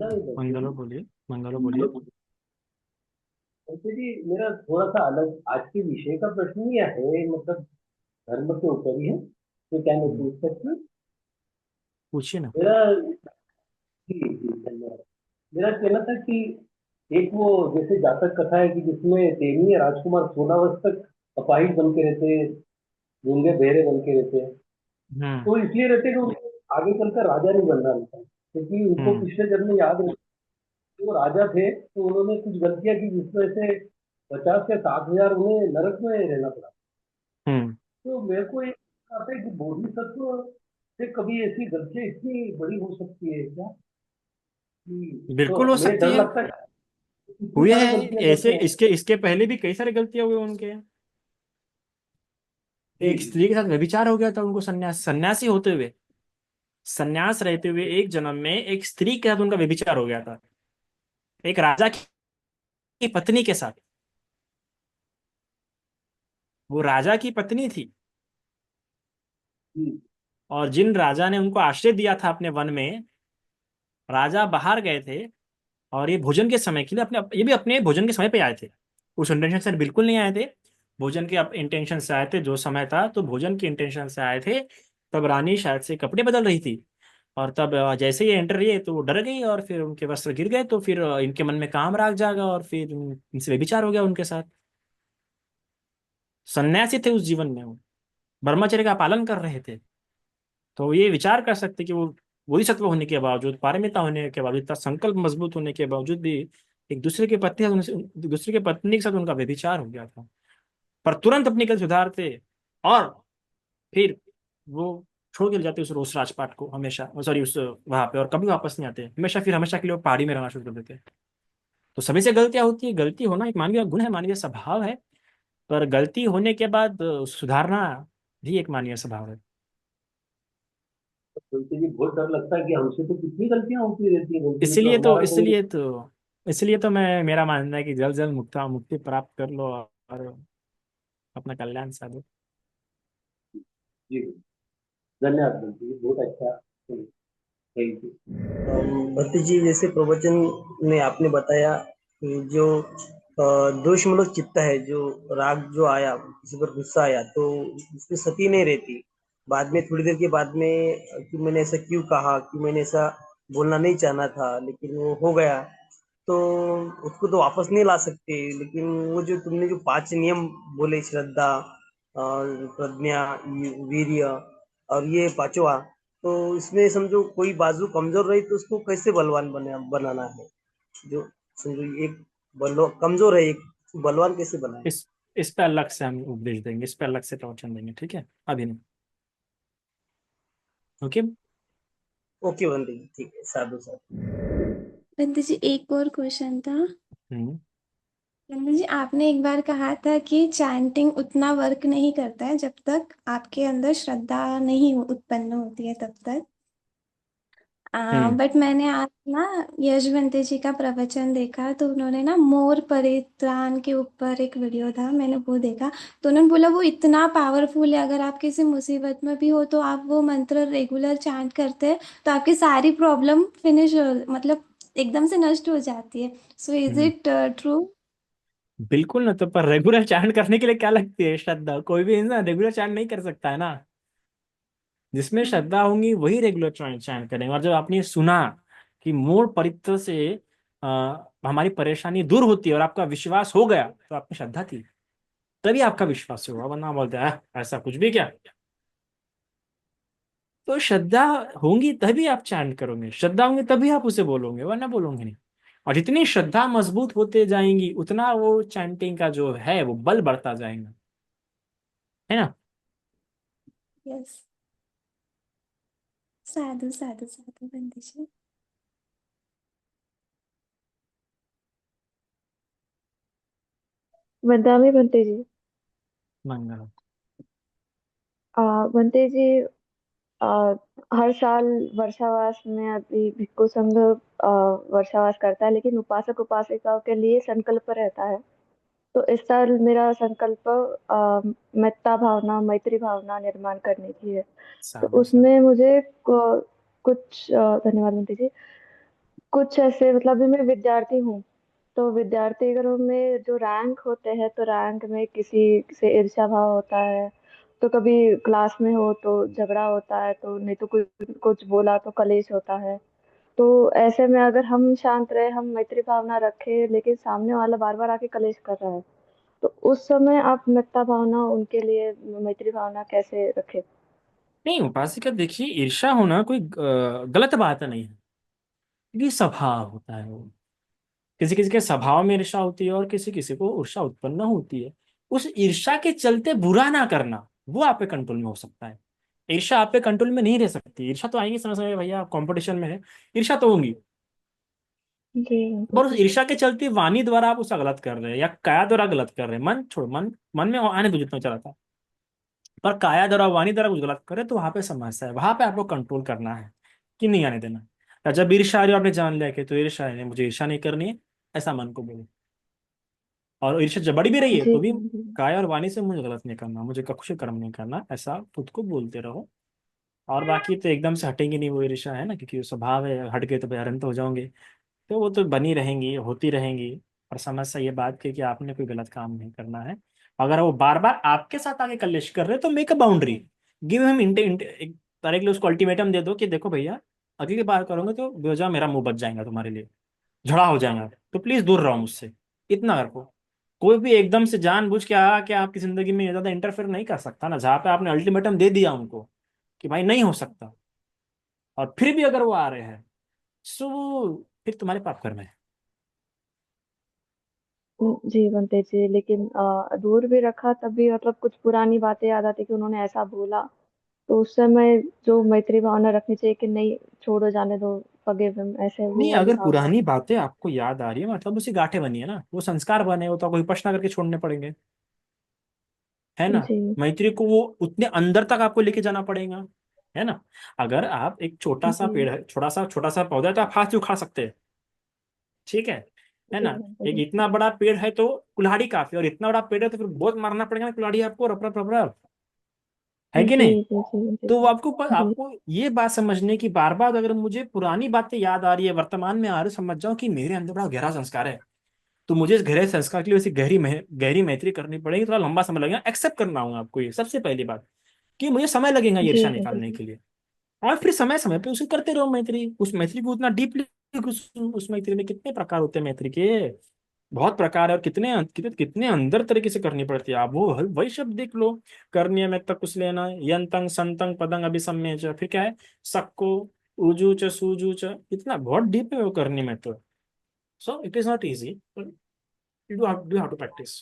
मंगलो बोलिए। मंगलो बोलिए। वैसे जी मेरा थोड़ा सा अलग आज के विषय का प्रश्न ही है, मतलब धर्म के ऊपर ही है, तो क्या मैं हम्म, पूछ सकती हूँ? पूछिए ना। मेरा जी जी धन्यवाद। मेरा कहना था कि एक वो जैसे जातक कथा है कि जिसमें तेरहवीं राजकुमार 16 वर्ष तक अपाहिज बन के रहते हैं, गूंगे बहरे बन के रहते हैं। हम्म। तो इसलिए रहते हैं कि उनको आगे चलकर राजा नहीं बनना रहता है, क्योंकि उनको हम्म। पिछले जन्म में याद रहता है कि वो राजा थे तो उन्होंने कुछ गलतियां की जिस वजह से 50 से 60 हजार उन्हें नरक में रहना पड़ा। हम्म। तो मेरे को एक आता है कि बोधिसत्व से कभी ऐसी गलतियां इतनी बड़ी हो सकती है क्या? तो बिल्कुल हो मुझे सकती डर है। लगता है इतनी हुए सारी हैं गलतियां ऐसे, करते हैं। इसके इसके पहले भी कई सारे गलतियां हुई उनके। जी एक जी स्त्री के साथ व्यभिचार हो गया था उनको, सन्यासी होते हुए, सन्यास रहते हुए एक जन्म में एक स्त्री के साथ उनका व्यभिचार हो गया था, एक राजा की पत्नी के साथ। वो राजा की पत्नी थी। जी और जिन राजा ने उनको आश्रय दिया था अपने वन में, राजा बाहर गए थे, और ये भोजन के समय के लिए अपने, ये भी अपने भोजन के समय पे आए थे। उस इंटेंशन से बिल्कुल नहीं आए थे। भोजन के इंटेंशन से आए थे, जो समय था तो भोजन के इंटेंशन से आए थे। तब रानी शायद से कपड़े बदल रही थी, और तब जैसे ही एंटर किए तो वो डर गई, और फिर उनके वस्त्र गिर गए, तो फिर इनके मन में काम राग जागा, और फिर इनसे व्यभिचार हो गया उनके साथ। सन्यासी थे उस जीवन में वो, ब्रह्मचर्य का पालन कर रहे थे। तो ये विचार कर सकते कि वो बोधिसत्व होने के बावजूद, पारमिता होने के बावजूद, इतना संकल्प मजबूत होने के बावजूद भी एक दूसरे के पत्नी दूसरे के पत्नी के साथ उनका व्यभिचार हो गया था। पर तुरंत अपनी गलती सुधारते, और फिर वो छोड़ के ले जाते उस राजपाट को हमेशा, सॉरी उस वहां पे, और कभी वापस नहीं आते हमेशा, फिर हमेशा के लिए वो पहाड़ी में रहना शुरू कर देते। तो सभी से गलतियां होती है, गलती होना एक मानवीय गुण है, मानवीय स्वभाव है। पर गलती होने के बाद सुधारना भी एक मानवीय स्वभाव है। तुमसे भी बहुत डर लगता है कि हमसे तो कितनी गलतियां होती रहती है, गलती इसलिए मतलब तो हमारा कोई। इसलिए तो इसलिए तो मैं, मेरा मानना है कि जल्द जल्द मुक्ति प्राप्त कर लो, और अपना कल्याण साधो। जी धन्यवाद बंटी जी, बहुत अच्छा। Thank you. भक्ति जी, जैसे प्रवचन में आपने बताया कि जो दोषमूलक चित्त है, जो राग जो आया, किसी पर गुस्सा आया तो उसमें सती नहीं रहती। बाद में थोड़ी देर के बाद में कि मैंने ऐसा क्यों कहा, कि मैंने ऐसा बोलना नहीं चाहना था, लेकिन वो हो गया। तो उसको तो वापस नहीं ला सकते, लेकिन वो जो तुमने जो 5 नियम बोले, श्रद्धा और प्रज्ञा, वीर्य और ये पांचवा, तो इसमें समझो कोई बाजू कमजोर रही तो उसको कैसे बलवान बनाना है? जो समझो एक कमजोर है, एक बलवान कैसे बनाए? इस पे अलग से हम उपदेश देंगे, इस पे अलग से प्रवचन देंगे, ठीक है, अभी नहीं। ओके। ओके बंदी जी, ठीक है, साधु साधु। बंदी जी, एक और क्वेश्चन था। हम्म। बंदी जी, आपने एक बार कहा था कि चैंटिंग उतना वर्क नहीं करता है जब तक आपके अंदर श्रद्धा नहीं उत्पन्न होती है, तब तक। हम्म। बट मैंने आज ना यशवंती जी का प्रवचन देखा, तो उन्होंने ना मोर परित्राण के ऊपर एक वीडियो था, मैंने वो देखा। तो उन्होंने बोला वो इतना पावरफुल है, अगर आप किसी मुसीबत में भी हो तो आप वो मंत्र रेगुलर चैंट करते हैं तो आपकी सारी प्रॉब्लम फिनिश हो, मतलब एकदम से नष्ट हो जाती है। So is hmm. It true? बिल्कुल ना। तो पर रेगुलर चैंट करने के लिए क्या लगती है श्रद्धा? कोई भी इंसान रेगुलर चैंट नहीं कर सकता है ना। जिसमें श्रद्धा होंगी वही रेगुलर चैंट करेंगे। और जब आपने सुना कि मूल परित्र से हमारी परेशानी दूर होती है, और आपका विश्वास हो गया, तो आपकी श्रद्धा थी, तभी आपका विश्वास होगा, वरना बोलते हैं ऐसा कुछ भी क्या। तो श्रद्धा होंगी तभी आप चैंट करोगे, श्रद्धा होंगी तभी आप उसे बोलोगे, वरना बोलोगे नहीं। और जितनी श्रद्धा मजबूत होते जाएंगी, उतना वो चैंटिंग का जो है वो बल बढ़ता जाएगा, है ना। यस। साधु साधु साधु बंदी जी। बदामी बनते जी। मंगल। बनते जी, आ, हर साल वर्षावास में अभी भिक्खु संघ वर्षावास करता है, लेकिन उपासक उपासिकाओं के लिए संकल्प रहता है। तो इस साल मेरा संकल्प मेत्ता भावना, मैत्री भावना निर्माण करने की है। तो साधु साधु। उसमें मुझे कुछ धन्यवाद बनते जी। कुछ ऐसे मतलब अभी मैं विद्यार्थी हूँ, तो विद्यार्थी में जो रैंक होते हैं तो रैंक में किसी से ईर्ष्या भाव होता है। तो कभी क्लास में हो तो झगड़ा होता है, तो नहीं तो कुछ कुछ बोला तो कलेश होता है। तो ऐसे में अगर हम शांत रहे, हम मैत्री भावना रखे, लेकिन सामने वाला बार बार आके कलेश कर रहा है, तो उस समय आप मित्रता भावना उनके लिए मैत्री भावना कैसे रखे? नहीं उपासिका, देखिए ईर्ष्या होना कोई गलत बात नहीं है, ये स्वभाव होता है। वो किसी किसी के स्वभाव में ईर्ष्या होती है और किसी किसी को ईर्ष्या उत्पन्न होती है। उस ईर्ष्या के चलते बुरा ना करना, वो आप पे कंट्रोल में हो सकता है। ईर्ष्या आप पे कंट्रोल में नहीं रह सकती। ईर्ष्या तो आएगी, समझ में भैया, आप कंपटीशन में है, ईर्ष्या तो होंगी। जी पर उस जी ईर्ष्या के चलते वाणी द्वारा आप उसका गलत कर रहे हैं या काया द्वारा गलत कर रहे हैं, मन छोड़, मन में आने दो जितना चला था, पर काया द्वारा वाणी द्वारा कुछ गलत करे तो वहां पे समस्या है। वहां पे आपको कंट्रोल करना है कि नहीं आने देना। या जब ईर्ष्या आ रही हो, आपने जान लिया कि तो ईर्ष्या है, मुझे ईर्ष्या नहीं करनी है, ऐसा मन को बोलो। और ईर्ष्या जब बड़ी भी रही है जी तो भी जी काया और वाणी से मुझे गलत नहीं करना, मुझे कुछ कर्म नहीं करना, ऐसा खुद को बोलते रहो। और बाकी तो एकदम से हटेंगे नहीं वो ईर्ष्या, है ना, क्योंकि वो स्वभाव है, हट गए तो फिर अनंत हो जाओगे। तो वो तो बनी रहेंगी, होती रहेंगी। और समस्या ये बात की कि आपने कोई गलत काम नहीं करना है। अगर वो बार बार आपके साथ आके कलेश कर रहे हैं तो make a boundary, give him एक तरह के लिए उसको अल्टीमेटम दे दो कि देखो भैया, अगली बार करोगे तो बेवजह मेरा मुंह बच जाएगा, तुम्हारे लिए झगड़ा हो जाएगा, तो प्लीज दूर रहो मुझसे। इतना रखो। कोई भी एकदम से जानबूझ के आके आपकी जिंदगी में ज्यादा इंटरफेयर नहीं कर सकता ना, जहाँ पे आपने अल्टीमेटम दे दिया उनको कि भाई नहीं हो सकता, और फिर भी अगर वो आ रहे हैं, सो फिर तुम्हारे पाप कर्म है। जी बनते जी, लेकिन दूर भी रखा तब भी मतलब कुछ पुरानी बातें याद आती कि उन्होंने ऐसा बोला। तो उस समय जो मैत्री भावना रखनी चाहिए कि नहीं, छोड़ो, जाने दो, फॉरगिव हिम, ऐसे वो नहीं, वाली अगर भावना। पुरानी बातें आपको याद आ रही है मतलब उसी गांठें बनी है ना, वो संस्कार बने, हो तो कोई प्रश्न करके छोड़ने पड़ेंगे, है ना। जी मैत्री को वो उतने अंदर तक आपको लेके जाना पड़ेगा, है ना। अगर आप एक छोटा सा जी पेड़ है, छोटा सा पौधा है, तो आप हाथ से उखाड़ सकते हैं, ठीक है जी ना। बनते एक जी। इतना बड़ा पेड़ है तो कुल्हाड़ी काफी, और इतना बड़ा पेड़ है तो फिर बहुत मारना पड़ेगा ना कुल्हाड़ी आपको, रप रप रप रप, है कि जी नहीं। जी जी बनते तो जी। जी आपको ये बात समझने की, बार बार अगर मुझे पुरानी बातें याद आ रही है, वर्तमान में आ रही है, समझ जाओ कि मेरे अंदर बड़ा गहरा संस्कार है। तो मुझे इस गहरे संस्कार के लिए वैसी गहरी मैत्री करनी पड़ेगी, थोड़ा लंबा समय लगेगा, एक्सेप्ट करना होगा आपको, ये सबसे पहली बात, कि मुझे समय लगेगा ये जी ईर्ष्या बनते निकालने जी। के लिए। और फिर समय समय पे उसे करते रहो मैत्री, उस मैत्री को उतना डीपली, उस मैत्री में कितने प्रकार होते हैं मैत्री के, बहुत प्रकार है, और कितने अंदर तरीके से करनी पड़ती है। आप वो वही शब्द देख लो, करनीय में तक कुछ लेना, यंतंग संतंग पदंग अभिसम्य च, फिर क्या है, सक्को, उजू च सूजू च, इतना बहुत डीप है वो करनी में तो। So it is not easy, you do have to practice.